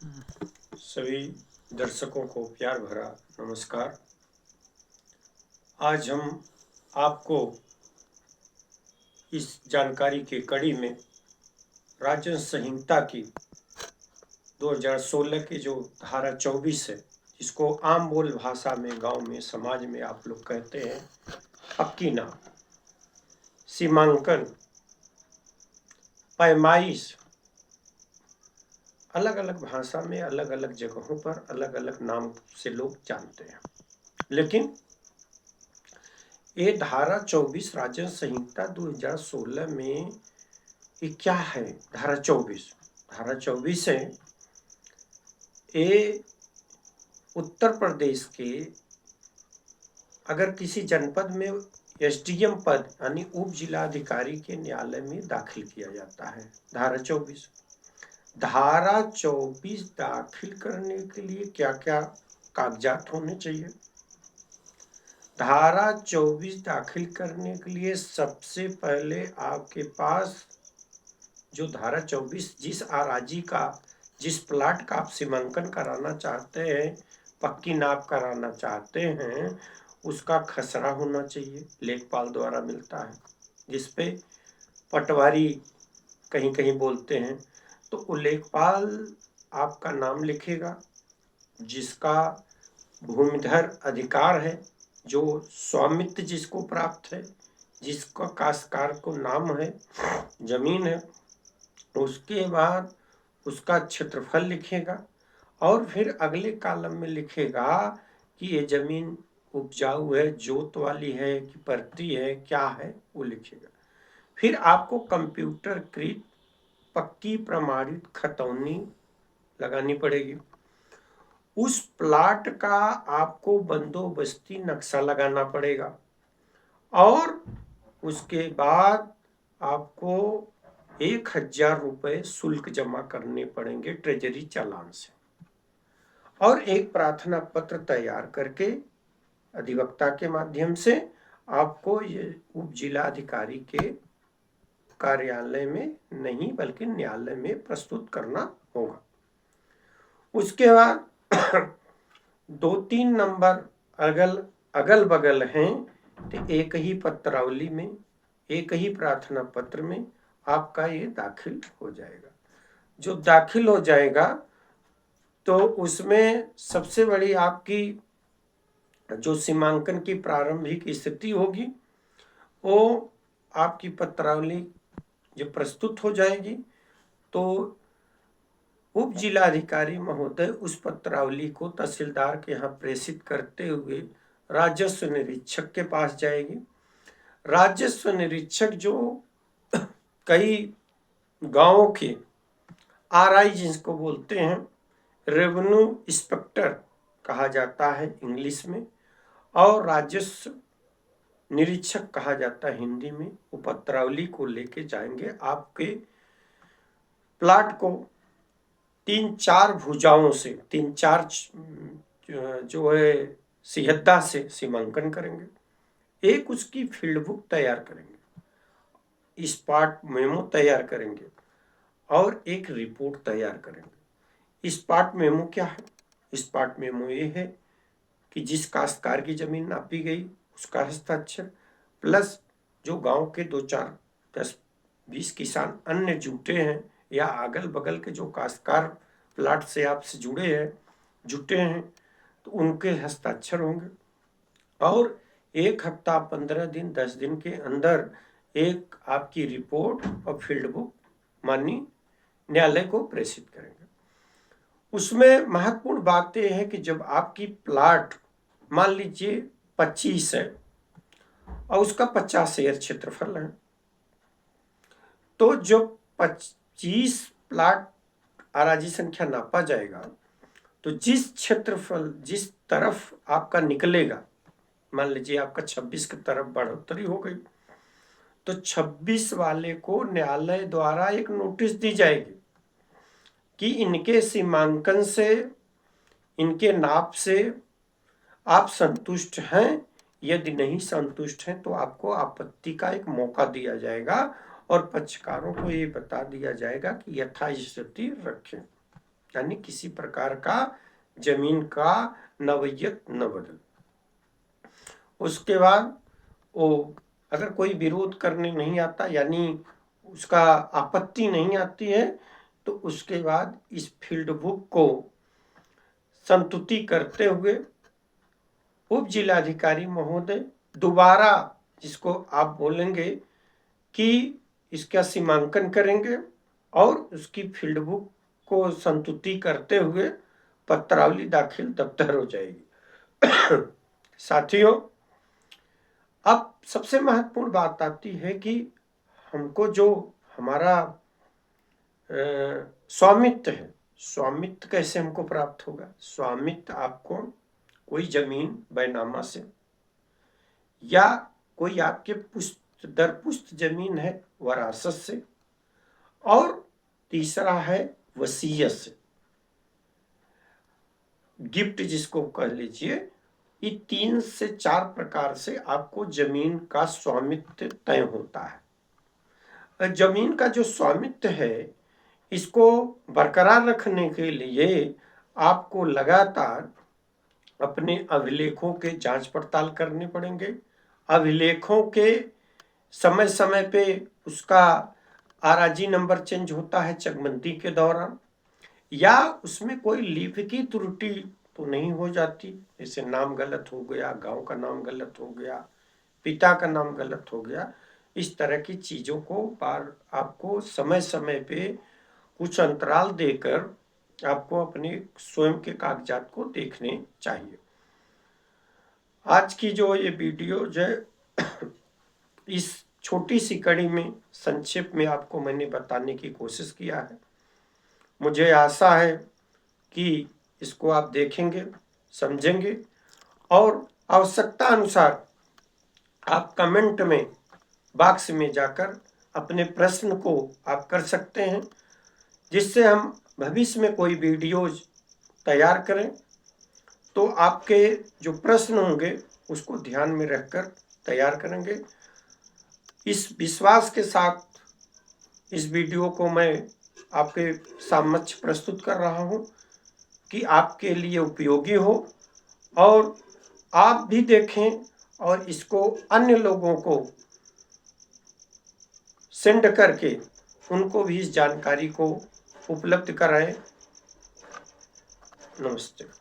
सभी दर्शकों को प्यार भरा नमस्कार। आज हम आपको इस जानकारी की कड़ी में राजस्व संहिता की 2016 की जो धारा 24 है, जिसको आम बोल भाषा में गांव में समाज में आप लोग कहते हैं पक्की नाप, सीमांकन, पैमाइश, अलग अलग भाषा में अलग अलग जगहों पर अलग अलग नाम से लोग जानते हैं। लेकिन ये धारा 24 राजस्व संहिता 2016 में ये क्या है? धारा 24 है, ये उत्तर प्रदेश के अगर किसी जनपद में एसडीएम पद यानी उप जिलाधिकारी के न्यायालय में दाखिल किया जाता है। धारा 24 दाखिल करने के लिए क्या क्या कागजात होने चाहिए? धारा 24 दाखिल करने के लिए सबसे पहले आपके पास जो धारा 24 जिस आराजी का, जिस प्लाट का आप सीमांकन कराना चाहते हैं, पक्की नाप कराना चाहते हैं, उसका खसरा होना चाहिए, लेखपाल द्वारा मिलता है, जिसपे पटवारी कहीं कहीं बोलते हैं। तो वो लेखपाल आपका नाम लिखेगा, जिसका भूमिधर अधिकार है, जो स्वामित्व जिसको प्राप्त है, जिसका काश्तकार को नाम है, जमीन है, उसके बाद उसका क्षेत्रफल लिखेगा और फिर अगले कॉलम में लिखेगा कि ये जमीन उपजाऊ है, जोत वाली है कि परती है, क्या है वो लिखेगा। फिर आपको कंप्यूटरकृत पक्की प्रमाणित खतौनी लगानी पड़ेगी। उस प्लाट का आपको बंदोबस्ती नक्शा लगाना पड़ेगा और उसके बाद आपको 1000 रुपये शुल्क जमा करने पड़ेंगे ट्रेजरी चालान से, और एक प्रार्थना पत्र तैयार करके अधिवक्ता के माध्यम से आपको ये उप जिलाधिकारी के कार्यालय में नहीं बल्कि न्यायालय में प्रस्तुत करना होगा। उसके बाद 2-3 नंबर अगल बगल हैं, तो एक ही पत्रावली में, एक ही प्रार्थना पत्र में आपका ये दाखिल हो जाएगा। जो दाखिल हो जाएगा तो उसमें सबसे बड़ी आपकी जो सीमांकन की प्रारंभिक स्थिति होगी, वो आपकी पत्रावली जब प्रस्तुत हो जाएगी तो उप जिलाधिकारी महोदय उस पत्रावली को तहसीलदार के यहाँ प्रेषित करते हुए राजस्व निरीक्षक के पास जाएगी। राजस्व निरीक्षक जो कई गांवों के आरआई जिसको बोलते हैं, रेवेन्यू इंस्पेक्टर कहा जाता है इंग्लिश में, और राजस्व निरीक्षक कहा जाता है हिंदी में, वो पत्रावली को लेके जाएंगे। आपके प्लाट को 3-4 भुजाओं से, 3-4 जो है सिहद्दा से सीमांकन करेंगे। एक उसकी फील्ड बुक तैयार करेंगे, स्पॉट मेमो तैयार करेंगे और एक रिपोर्ट तैयार करेंगे। स्पॉट मेमो क्या है? स्पॉट मेमो ये है कि जिस काश्तकार की जमीन नापी गई उसका हस्ताक्षर, प्लस जो गांव के 2-4 10-20 किसान अन्य जुटे हैं या अगल बगल के जो काश्तकार प्लाट से आपसे जुटे हैं, तो उनके हस्ताक्षर होंगे। और 1 हफ्ता, 15 दिन, 10 दिन के अंदर एक आपकी रिपोर्ट और फील्ड बुक माननीय न्यायालय को प्रेषित करेंगे। उसमें महत्वपूर्ण बात यह है कि जब आपकी प्लाट मान लीजिए 25 है और उसका 50 एकड़ क्षेत्रफल है, तो जो 25 प्लाट आराजी संख्या नापा जाएगा, तो जिस क्षेत्रफल जिस तरफ आपका निकलेगा, मान लीजिए आपका 26 की तरफ बढ़ोतरी हो गई, तो 26 वाले को न्यायालय द्वारा एक नोटिस दी जाएगी कि इनके सीमांकन से, इनके नाप से आप संतुष्ट हैं। यदि नहीं संतुष्ट हैं तो आपको आपत्ति का एक मौका दिया जाएगा और पक्षकारों को ये बता दिया जाएगा कि यथास्थिति रखें। यानी किसी प्रकार का जमीन का नवयत न बदल। उसके बाद वो अगर कोई विरोध करने नहीं आता, यानी उसका आपत्ति नहीं आती है, तो उसके बाद इस फील्ड बुक को संतुति करते हुए उप जिलाधिकारी महोदय दोबारा, जिसको आप बोलेंगे कि इसका सीमांकन करेंगे और उसकी फील्ड बुक को संतुति करते हुए पत्रावली दाखिल दफ्तर हो जाएगी। साथियों, अब सबसे महत्वपूर्ण बात आती है कि हमको जो हमारा स्वामित्व है, स्वामित्व कैसे हमको प्राप्त होगा। स्वामित्व आपको कोई जमीन बैनामा से, या कोई आपके पुश्त दर पुश्त जमीन है वरासत से, और तीसरा है वसीयत से, गिफ्ट जिसको कह लीजिए। ये 3 से 4 प्रकार से आपको जमीन का स्वामित्व तय होता है। जमीन का जो स्वामित्व है, इसको बरकरार रखने के लिए आपको लगातार अपने अभिलेखों के जांच पड़ताल करने पड़ेंगे। अभिलेखों के समय समय पे उसका आराजी नंबर चेंज होता है चकबंदी के दौरान, या उसमें कोई लिपिकी त्रुटि तो नहीं हो जाती, जैसे नाम गलत हो गया, गांव का नाम गलत हो गया, पिता का नाम गलत हो गया। इस तरह की चीजों को आपको समय समय पे कुछ अंतराल देकर आपको अपने स्वयं के कागजात को देखने चाहिए। आज की जो ये वीडियो जो इस छोटी सी कड़ी में संक्षेप में आपको मैंने बताने की कोशिश किया है। मुझे आशा है कि इसको आप देखेंगे, समझेंगे, और आवश्यकता अनुसार आप कमेंट में बॉक्स में जाकर अपने प्रश्न को आप कर सकते हैं, जिससे हम भविष्य में कोई वीडियोज तैयार करें तो आपके जो प्रश्न होंगे उसको ध्यान में रखकर तैयार करेंगे। इस विश्वास के साथ इस वीडियो को मैं आपके समक्ष प्रस्तुत कर रहा हूं कि आपके लिए उपयोगी हो, और आप भी देखें और इसको अन्य लोगों को सेंड करके उनको भी इस जानकारी को उपलब्ध कराएं। नमस्ते।